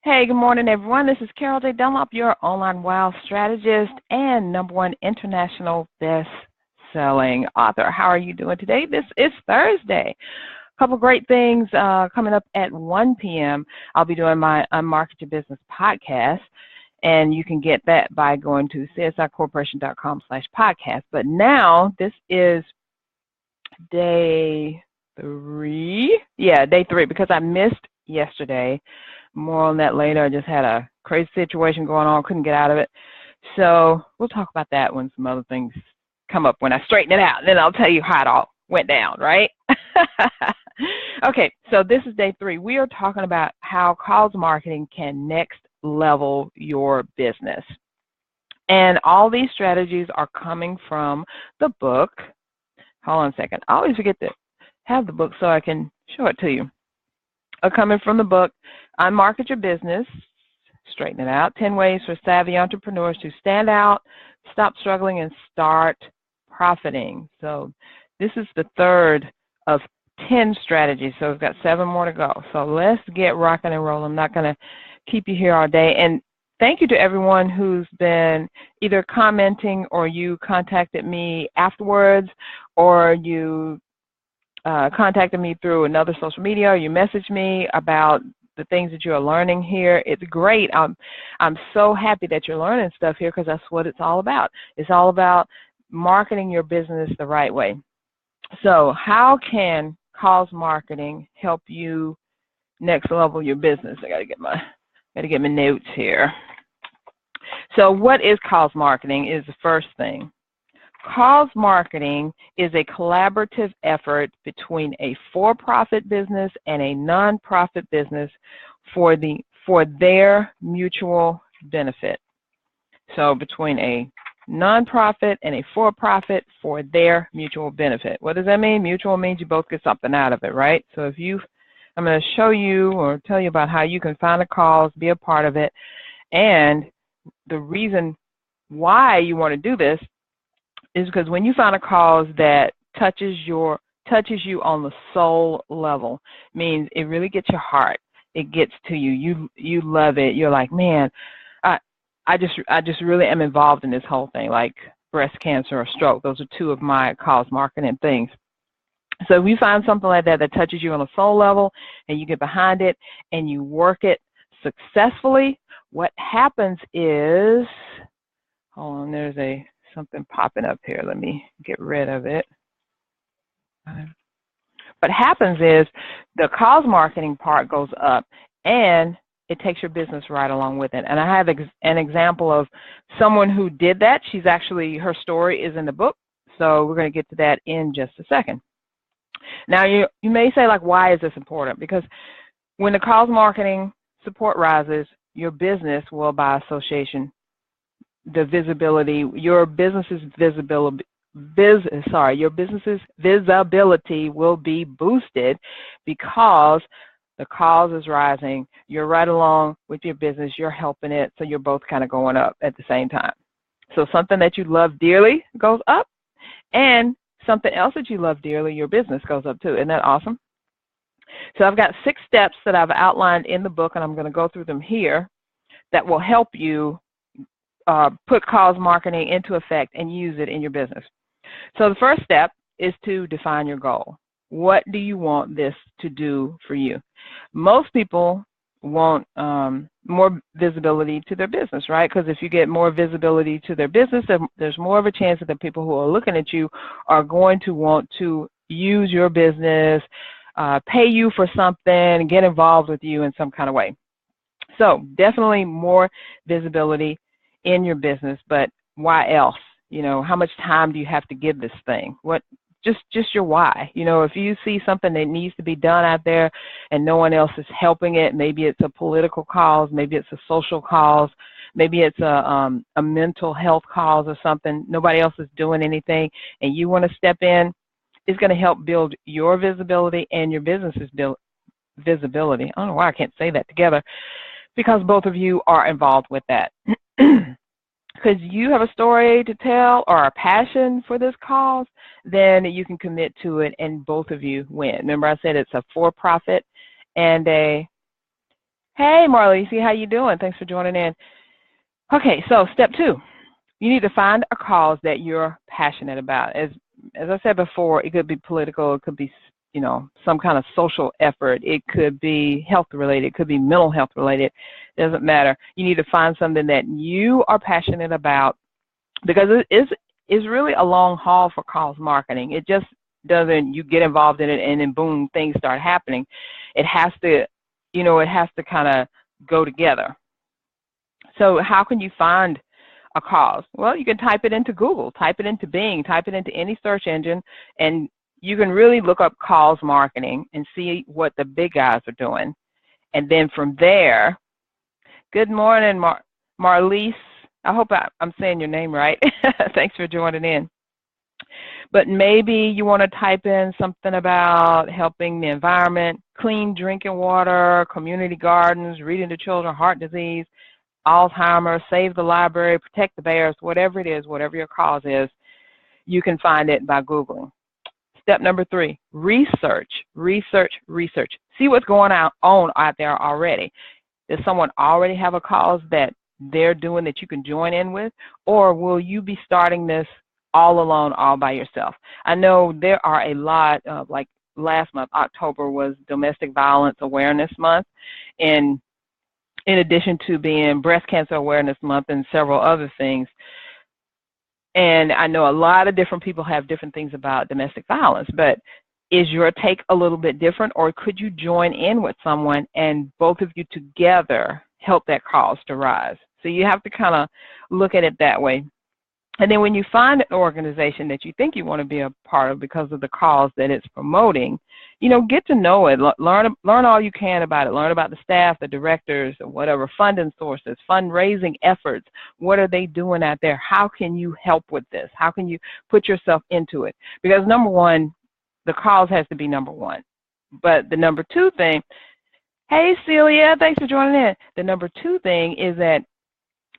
Hey, good morning, everyone. This is Carol J. Dunlop, your online wow strategist and #1 international best-selling author. How are you doing today? This is Thursday. A couple great things coming up at 1 p.m. I'll be doing my Unmarket Your Business podcast, and you can get that by going to csicorporation.com/podcast. But now this is day 3. Yeah, day 3, because I missed yesterday. More on that later. I just had a crazy situation going on, couldn't get out of it. So we'll talk about that when some other things come up, when I straighten it out. Then I'll tell you how it all went down, right? Okay, so this is day 3. We are talking about how calls marketing can next level your business. And all these strategies are coming from the book. Hold on a second. I always forget to have the book so I can show it to you. Are coming from the book, Unmarket Your Business, straighten it out, 10 ways for savvy entrepreneurs to stand out, stop struggling, and start profiting. So this is the third of 10 strategies, so we've got 7 more to go. So let's get rocking and rolling. I'm not going to keep you here all day. And thank you to everyone who's been either commenting or you contacted me afterwards, or you contacted me through another social media, or you messaged me about the things that you're learning here. It's great. I'm so happy that you're learning stuff here, because that's what it's all about. It's all about marketing your business the right way. So how can calls marketing help you next level your business? I gotta get my notes here. So what is calls marketing is the first thing. Calls marketing is a collaborative effort between a for-profit business and a non-profit business for their mutual benefit. So between a non-profit and a for-profit for their mutual benefit. What does that mean? Mutual means you both get something out of it, right? So I'm going to show you or tell you about how you can find a cause, be a part of it, and the reason why you want to do this is because when you find a cause that touches you on the soul level, means it really gets your heart. It gets to you. You love it. You're like, man, I just really am involved in this whole thing, like breast cancer or stroke. Those are 2 of my cause marketing things. So if you find something like that that touches you on a soul level, and you get behind it and you work it successfully, what happens is, hold on, there's something popping up here. Let me get rid of it. What happens is the cause marketing part goes up, and it takes your business right along with it. And I have an example of someone who did that. Her story is in the book, so we're going to get to that in just a second. Now, you may say, like, why is this important? Because when the cause marketing support rises, your business will, by association, your business's visibility will be boosted, because the cause is rising. You're right along with your business. You're helping it, so you're both kind of going up at the same time. So something that you love dearly goes up, and something else that you love dearly, your business, goes up too. Isn't that awesome? So I've got 6 steps that I've outlined in the book, and I'm going to go through them here, that will help you put cause marketing into effect and use it in your business. So the first step is to define your goal. What do you want this to do for you? Most people want more visibility to their business, right? Because if you get more visibility to their business, there's more of a chance that the people who are looking at you are going to want to use your business, pay you for something, get involved with you in some kind of way. So definitely more visibility in your business, but why else? How much time do you have to give this thing? Just your why. If you see something that needs to be done out there and no one else is helping it, maybe it's a political cause, maybe it's a social cause, maybe it's a mental health cause or something, nobody else is doing anything, and you want to step in, it's going to help build your visibility and your business's visibility. I don't know why I can't say that together, because both of you are involved with that. Because you have a story to tell or a passion for this cause, then you can commit to it and both of you win. Remember, I said it's a for-profit and a Hey, Marley, see how you doing? Thanks for joining in. Okay, so step 2, you need to find a cause that you're passionate about. As I said before, it could be political, it could be some kind of social effort, it could be health related, it could be mental health related. It doesn't matter. You need to find something that you are passionate about, because it's really a long haul for cause marketing. It just doesn't, you get involved in it and then boom, things start happening. It has to, it has to kind of go together. So how can you find a cause? Well, you can type it into Google, type it into Bing, type it into any search engine, and you can really look up cause marketing and see what the big guys are doing. And then from there, good morning, Marlise. I hope I'm saying your name right. Thanks for joining in. But maybe you want to type in something about helping the environment, clean drinking water, community gardens, reading to children, heart disease, Alzheimer's, save the library, protect the bears, whatever it is, whatever your cause is, you can find it by Googling. Step number 3, research, research, research. See what's going on out there already. Does someone already have a cause that they're doing that you can join in with? Or will you be starting this all alone, all by yourself? I know there are a lot of, like last month, October was Domestic Violence Awareness Month. And in addition to being Breast Cancer Awareness Month and several other things. And I know a lot of different people have different things about domestic violence, but is your take a little bit different, or could you join in with someone and both of you together help that cause to rise? So you have to kind of look at it that way. And then when you find an organization that you think you want to be a part of because of the cause that it's promoting, get to know it, learn all you can about it, learn about the staff, the directors, or whatever, funding sources, fundraising efforts. What are they doing out there? How can you help with this? How can you put yourself into it? Because number one, the cause has to be number one. But the number 2 thing, hey Celia, thanks for joining in. The number 2 thing is that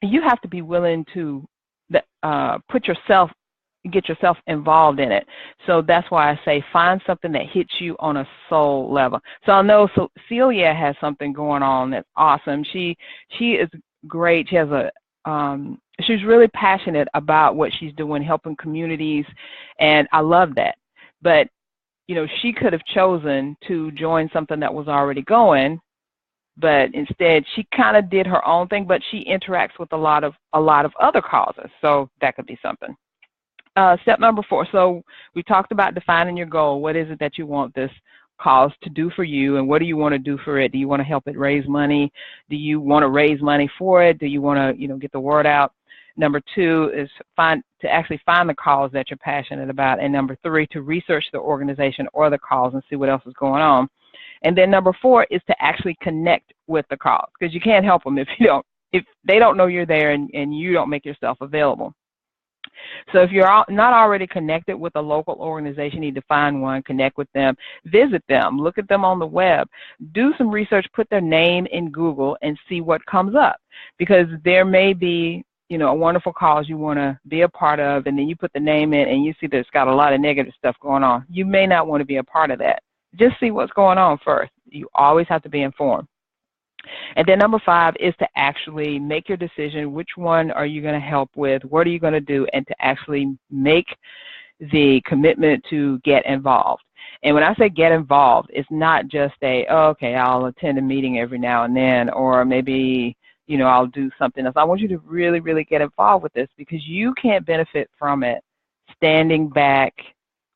you have to be willing to get yourself involved in it. So that's why I say find something that hits you on a soul level. So I know Celia has something going on that's awesome. She is great. She has she's really passionate about what she's doing, helping communities, and I love that. But she could have chosen to join something that was already going, but instead she kind of did her own thing, but she interacts with a lot of other causes. So that could be something. Step number 4. So we talked about defining your goal. What is it that you want this cause to do for you, and what do you want to do for it? Do you want to help it raise money? Do you want to raise money for it? Do you want to, get the word out? Number 2 is to actually find the cause that you're passionate about. And number 3, to research the organization or the cause and see what else is going on. And then number 4 is to actually connect with the cause, because you can't help them if they don't know you're there and you don't make yourself available. So if you're not already connected with a local organization, you need to find one, connect with them, visit them, look at them on the web, do some research, put their name in Google and see what comes up, because there may be a wonderful cause you want to be a part of, and then you put the name in and you see that it's got a lot of negative stuff going on. You may not want to be a part of that. Just see what's going on first. You always have to be informed. And then number 5 is to actually make your decision. Which one are you going to help with? What are you going to do? And to actually make the commitment to get involved. And when I say get involved, it's not just okay, I'll attend a meeting every now and then, or maybe, I'll do something else. I want you to really, really get involved with this, because you can't benefit from it standing back,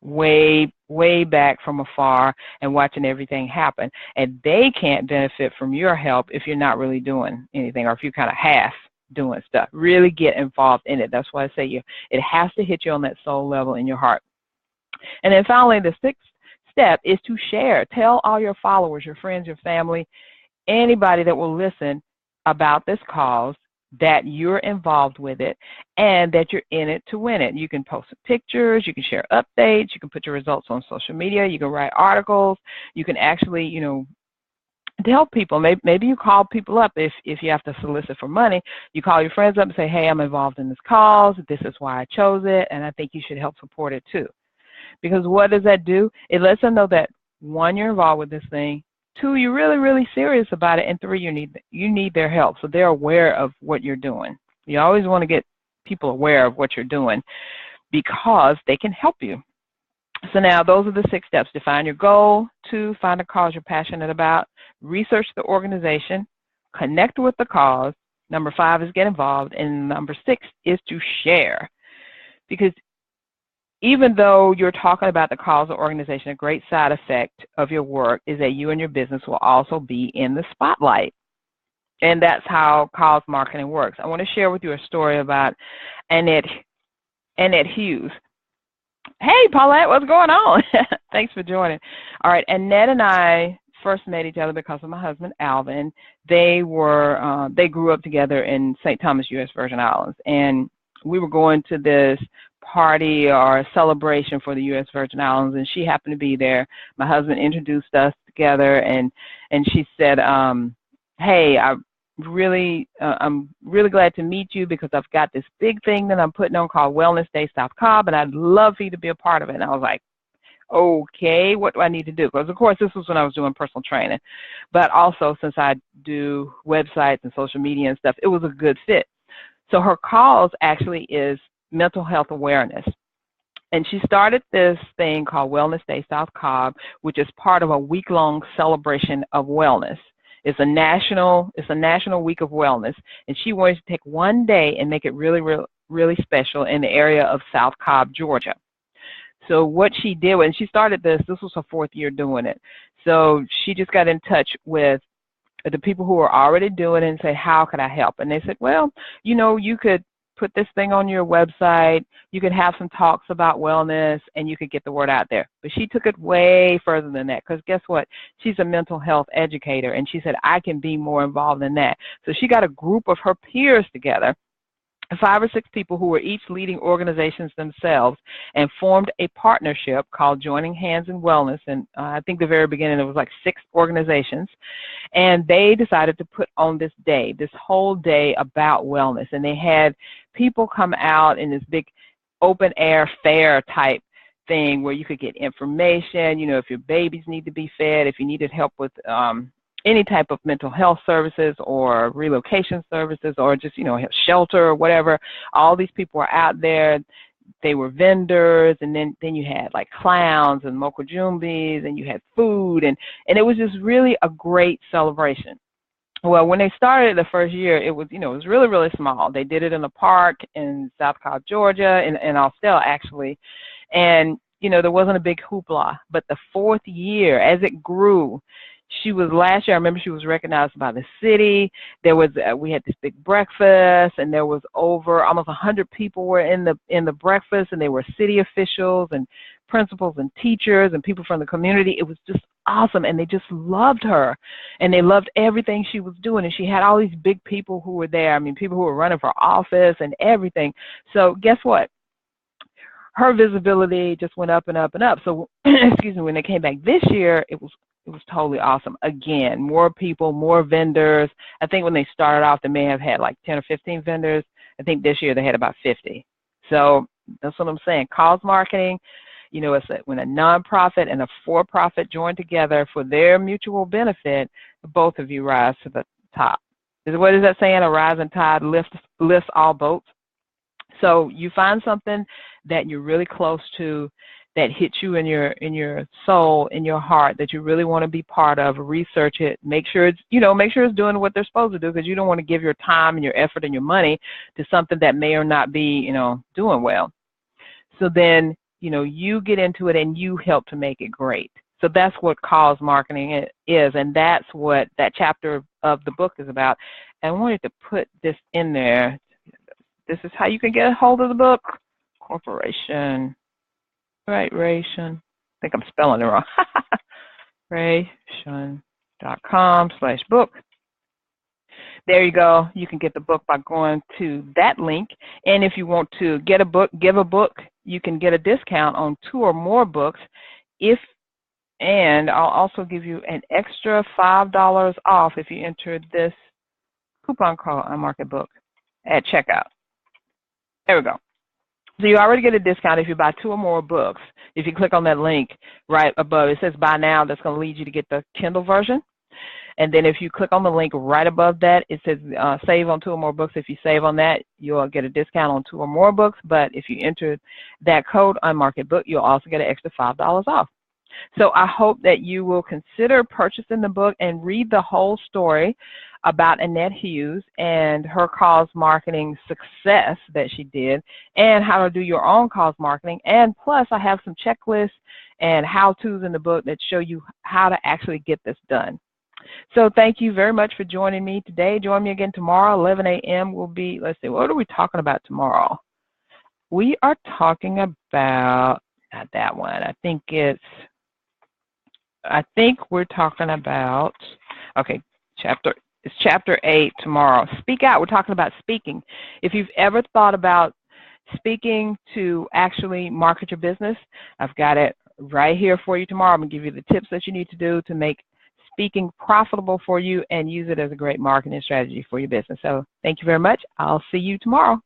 way back from afar and watching everything happen. And they can't benefit from your help if you're not really doing anything, or if you're kind of half doing stuff. Really get involved in it. That's why I say it has to hit you on that soul level in your heart. And then finally, the 6th step is to share. Tell all your followers, your friends, your family, anybody that will listen about this cause, that you're involved with it and that you're in it to win it. You can post some pictures, you can share updates, you can put your results on social media, you can write articles, you can actually, tell people. Maybe you call people up if you have to solicit for money. You call your friends up and say, hey, I'm involved in this cause, this is why I chose it, and I think you should help support it too. Because what does that do? It lets them know that, 1, you're involved with this thing, 2, you're really, really serious about it, and 3, you need their help. So they're aware of what you're doing. You always want to get people aware of what you're doing because they can help you. So now those are the 6 steps. Define your goal. 2, find a cause you're passionate about. Research the organization. Connect with the cause. Number 5 is get involved. And number 6 is to share. Because even though you're talking about the cause or organization, a great side effect of your work is that you and your business will also be in the spotlight. And that's how cause marketing works. I want to share with you a story about Annette Hughes. Hey, Paulette, what's going on? Thanks for joining. All right, Annette and I first met each other because of my husband, Alvin. They grew up together in St. Thomas, U.S. Virgin Islands, and we were going to this party or celebration for the U.S. Virgin Islands, and she happened to be there. My husband introduced us together, and she said, hey, I'm really glad to meet you because I've got this big thing that I'm putting on called Wellness Day South Cobb, and I'd love for you to be a part of it. And I was like, okay, what do I need to do? Because, of course, this was when I was doing personal training. But also, since I do websites and social media and stuff, it was a good fit. So her cause actually is mental health awareness. And she started this thing called Wellness Day South Cobb, which is part of a week-long celebration of wellness. It's a national week of wellness, and she wanted to take one day and make it really, really, really special in the area of South Cobb, Georgia. So what she did when she started this was her 4th year doing it. So she just got in touch with the people who were already doing it and said, how could I help? And they said, well, you could put this thing on your website, you could have some talks about wellness, and you could get the word out there. But she took it way further than that, because guess what? She's a mental health educator, and she said, I can be more involved in that. So she got a group of her peers together, 5 or 6 people who were each leading organizations themselves, and formed a partnership called Joining Hands in Wellness. And I think the very beginning it was like 6 organizations. And they decided to put on this whole day about wellness. And they had people come out in this big open air fair type thing where you could get information, if your babies need to be fed, if you needed help with any type of mental health services or relocation services or just, shelter or whatever. All these people were out there. They were vendors, and then you had like clowns and mokujumbis, and you had food, and it was just really a great celebration. Well, when they started the first year, it was, it was really, really small. They did it in a park in South Cobb, Georgia, in Austell, actually. And, there wasn't a big hoopla. But the 4th year, as it grew, last year, I remember she was recognized by the city. We had this big breakfast, and there was over almost 100 people were in the breakfast, and they were city officials and principals and teachers and people from the community. It was just awesome, and they just loved her, and they loved everything she was doing. And she had all these big people who were there. I mean, people who were running for office and everything. So guess what? Her visibility just went up and up and up. So, excuse me, when they came back this year, it was totally awesome. Again, more people, more vendors. I think when they started off, they may have had like 10 or 15 vendors. I think this year they had about 50. So that's what I'm saying. Cause marketing, it's when a nonprofit and a for-profit join together for their mutual benefit, both of you rise to the top. What is that saying? A rising tide lifts all boats. So you find something that you're really close to, that hits you in your soul, in your heart, that you really want to be part of. Research it. Make sure it's doing what they're supposed to do, because you don't want to give your time and your effort and your money to something that may or not be, doing well. So then, you get into it and you help to make it great. So that's what cause marketing is, and that's what that chapter of the book is about. And I wanted to put this in there. This is how you can get a hold of the book. Corporation. Right, Ration. I think I'm spelling it wrong. Ration.com/book. There you go. You can get the book by going to that link. And if you want to get a book, give a book, you can get a discount on 2 or more books. And I'll also give you an extra $5 off if you enter this coupon code on Market Book at checkout. There we go. So you already get a discount if you buy 2 or more books. If you click on that link right above, it says buy now. That's going to lead you to get the Kindle version. And then if you click on the link right above that, it says save on 2 or more books. If you save on that, you'll get a discount on 2 or more books. But if you enter that code, Unmarket Book, you'll also get an extra $5 off. So I hope that you will consider purchasing the book and read the whole story about Annette Hughes and her cause marketing success that she did, and how to do your own cause marketing. And plus, I have some checklists and how-tos in the book that show you how to actually get this done. So thank you very much for joining me today. Join me again tomorrow, 11 a.m. will be, let's see, what are we talking about tomorrow? We are talking about, not that one, I think we're talking about, okay, it's chapter 8 tomorrow. Speak out. We're talking about speaking. If you've ever thought about speaking to actually market your business, I've got it right here for you tomorrow. I'm going to give you the tips that you need to do to make speaking profitable for you and use it as a great marketing strategy for your business. So thank you very much. I'll see you tomorrow.